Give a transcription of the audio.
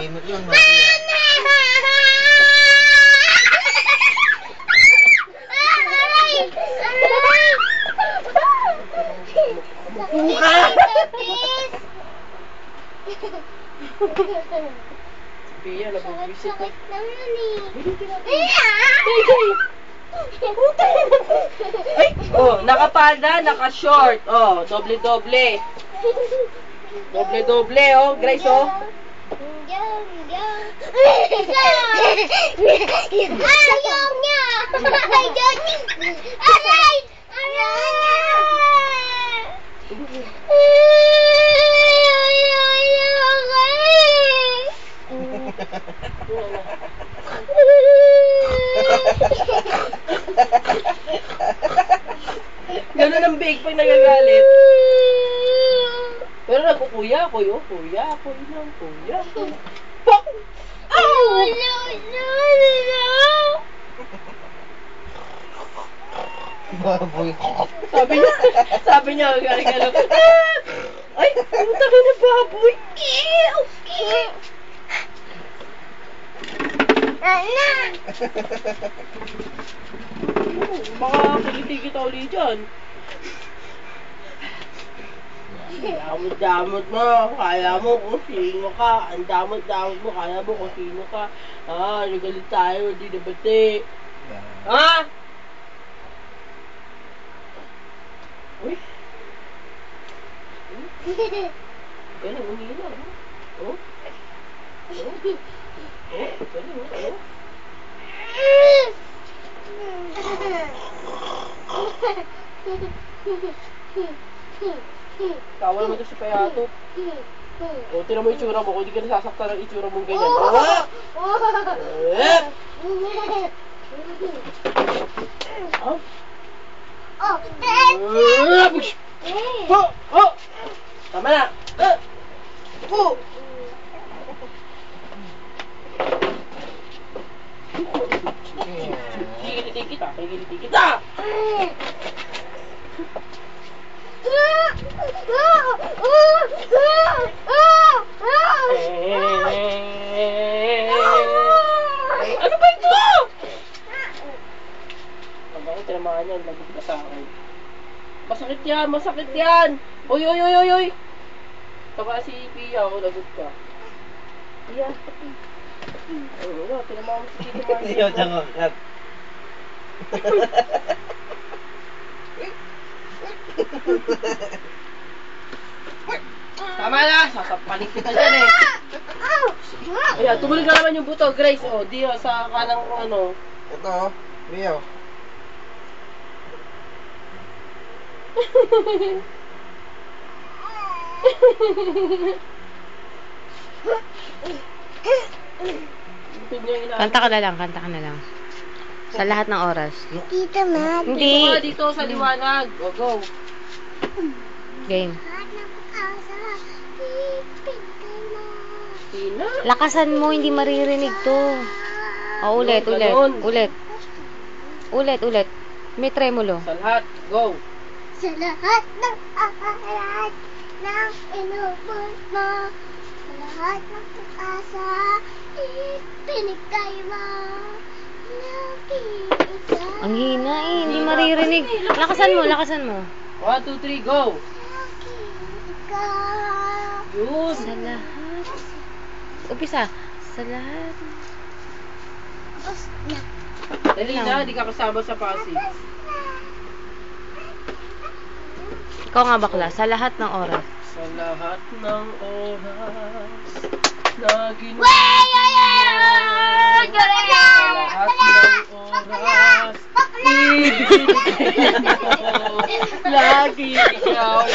Tahimik lang natin. Buka! Pia, nabubwisit na. Ay! Oh, nakapalda, naka-short. Oh, doble-doble. Doble-doble, oh. Grace, oh. Ayaw niya! Aray! Ganun ang big pag nagagalit. Pero nagkukuya ako, yun. Kuya ako, yun lang. Kuya ako. Pok! Oh! Baboy. Sabi niya, galing-galang. Ay, pumunta ka na baboy. Baka kiligit kita ulit dyan. Damot-damot mo, kaya mo kung sino ka. Ang damot-damot mo, kaya mo kung sino ka. Ah, nagalit tayo, di nabati. Ha? Uy. Galing, umila. Oh. Galing, oh. Tawa naman ito si Payato. O, tinan mo yung itsura mo. Kung hindi ka nasasaktan ng itsura mong ganyan. Tama na. Gigilitin kita. Gigilitin kita. Ano ba ito? Ang bakit tinamaan yan, lagot ka sa akin. Masakit yan, masakit yan. Uy, uy, uy, uy, uy. Saka si Pia, lagot ka. Pia. Oo, tinamaan mo si Tito Martin. Hindi ako tangkakat. Tama na, sasapanik kita dyan eh. Ayan, tumulig na naman yung buto, Grace. O, di sa kanang ano. Ito, Rio. Kanta ka na lang, kanta ka na lang. Sa lahat ng oras. Tita Matt. Hindi. Dito sa liwanag. O, go. Game. Tina. Lakasan mo, hindi maririnig to. O, ulit, ulit. Ulit. Ulit, ulit. May tremulo. Sa lahat, go. Sa lahat ng aral ng inubos mo, sa lahat ng pag-asa, ibinigay mo. Nakikita. Ang hina eh, hindi maririnig. Lakasan mo, lakasan mo. 1, 2, 3, go. Nakikita. Yun. Sa lahat. Upisa. Sa lahat. Tapos na. Dali na, di ka kasama sa passive. Ikaw nga bakla, sa lahat ng oras. Sa lahat ng oras na ginawa mo. Sa lahat ng oras ibigay mo. Lagi ikaw.